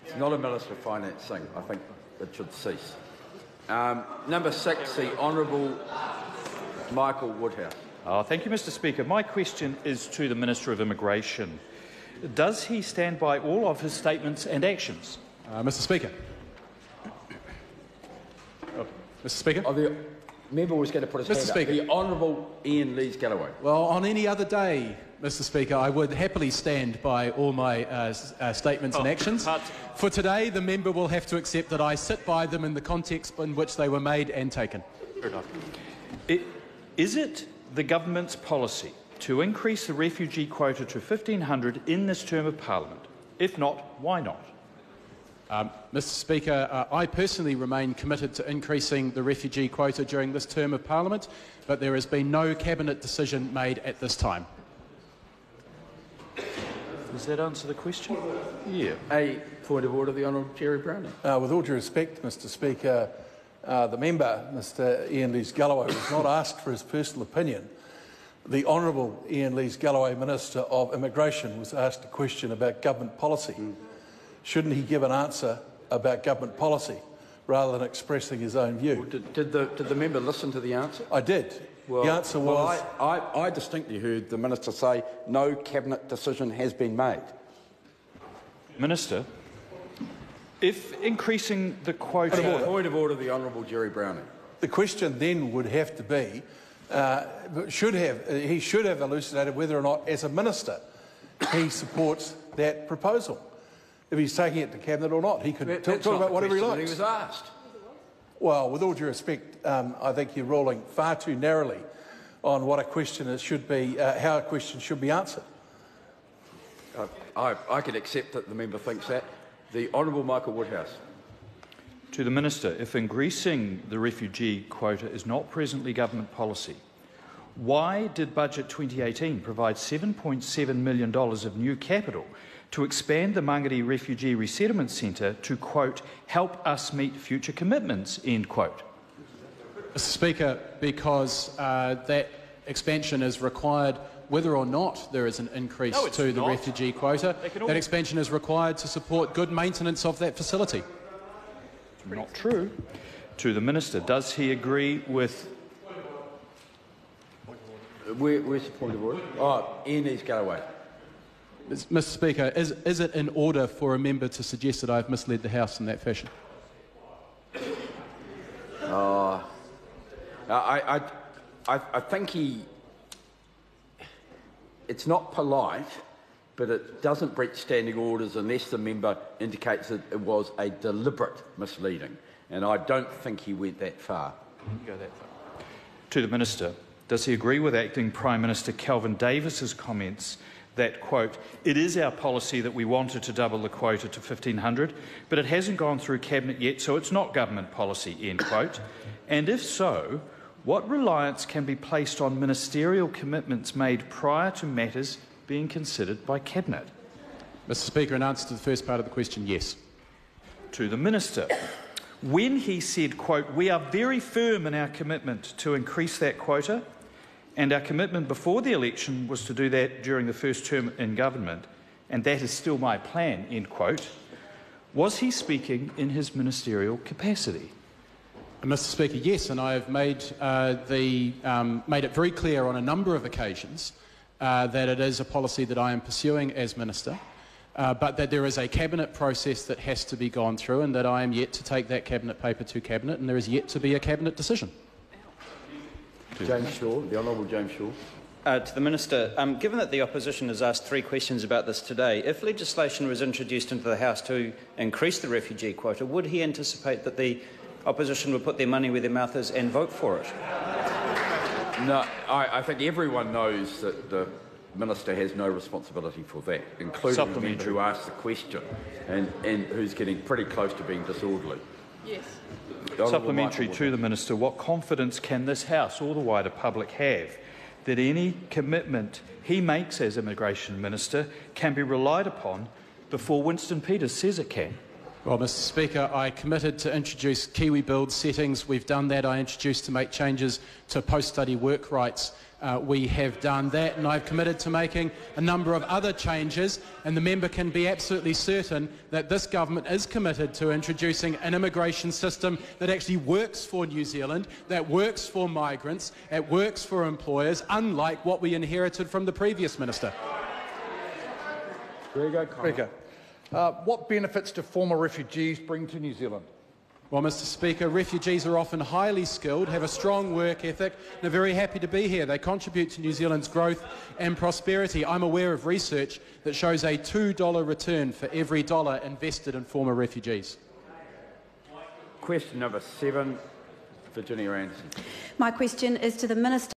It's not a Minister of Finance thing. I think it should cease. Number 6, the Honourable Michael Woodhouse. Thank you, Mr Speaker. My question is to the Minister of Immigration. Does he stand by all of his statements and actions? Mr Speaker. Mr Speaker. The member was going to put his Mr. hand Speaker. up. The Honourable Iain Lees-Galloway. Well, on any other day, Mr Speaker, I would happily stand by all my statements and actions. For today, the member will have to accept that I sit by them in the context in which they were made and taken. Fair enough. Is it the government's policy to increase the refugee quota to 1,500 in this term of Parliament? If not, why not? Mr Speaker, I personally remain committed to increasing the refugee quota during this term of Parliament, but there has been no Cabinet decision made at this time. Does that answer the question? Yeah. A point of order, the Honourable Gerry Brownlee. With all due respect, Mr Speaker, the member, Mr Iain Lees-Galloway, was not asked for his personal opinion. The Honourable Iain Lees-Galloway, Minister of Immigration, was asked a question about government policy. Shouldn't he give an answer about government policy rather than expressing his own view? Did the member listen to the answer? I did. The answer was... I distinctly heard the Minister say no Cabinet decision has been made. Minister, if increasing the quota... Point of order, the Honourable Gerry Brownlee. The question then would have to be, he should have elucidated whether or not, as a minister, he supports that proposal. If he's taking it to Cabinet or not, he could talk about whatever he likes. He was asked. Well, with all due respect, I think you're ruling far too narrowly on what a question should be, how a question should be answered. I can accept that the member thinks that. The Honourable Michael Woodhouse. To the Minister, if increasing the refugee quota is not presently government policy, why did Budget 2018 provide $7.7 million of new capital to expand the Mangere Refugee Resettlement Centre to, quote, help us meet future commitments, end quote? Mr Speaker, because that expansion is required whether or not there is an increase to the refugee quota. That expansion is required to support good maintenance of that facility. Not true. To the Minister, does he agree with... Where's the point of order? Iain Lees-Galloway. Mr Speaker, is it in order for a member to suggest that I have misled the House in that fashion? I think it's not polite, but it doesn't breach standing orders unless the member indicates that it was a deliberate misleading, and I don't think he went that far. Go that far. To the Minister, does he agree with Acting Prime Minister Kelvin Davis's comments that, quote, it is our policy that we wanted to double the quota to 1,500, but it hasn't gone through Cabinet yet, so it's not government policy, end quote? And if so, what reliance can be placed on ministerial commitments made prior to matters being considered by Cabinet? Mr Speaker, in answer to the first part of the question, yes. To the Minister, when he said, quote, we are very firm in our commitment to increase that quota, and our commitment before the election was to do that during the first term in government, and that is still my plan, end quote, was he speaking in his ministerial capacity? Mr Speaker, yes, and I have made it very clear on a number of occasions that it is a policy that I am pursuing as Minister, but that there is a Cabinet process that has to be gone through, and that I am yet to take that Cabinet paper to Cabinet, and there is yet to be a Cabinet decision. James Shaw, the Honourable James Shaw. To the Minister, given that the opposition has asked 3 questions about this today, if legislation was introduced into the House to increase the refugee quota, would he anticipate that the opposition would put their money where their mouth is and vote for it? No, I think everyone knows that the Minister has no responsibility for that, including the member who asked the question and who's getting pretty close to being disorderly. Yes. Supplementary to the Minister, what confidence can this House or the wider public have that any commitment he makes as Immigration Minister can be relied upon before Winston Peters says it can? Well, Mr Speaker, I committed to introduce Kiwi Build settings. We've done that. I introduced to make changes to post-study work rights. We have done that, and I've committed to making a number of other changes, and the member can be absolutely certain that this government is committed to introducing an immigration system that actually works for New Zealand, that works for migrants, that works for employers, unlike what we inherited from the previous minister. Speaker, what benefits do former refugees bring to New Zealand? Well, Mr Speaker, refugees are often highly skilled, have a strong work ethic and are very happy to be here. They contribute to New Zealand's growth and prosperity. I'm aware of research that shows a $2 return for every dollar invested in former refugees. Question number 7, Virginia Anderson. My question is to the Minister.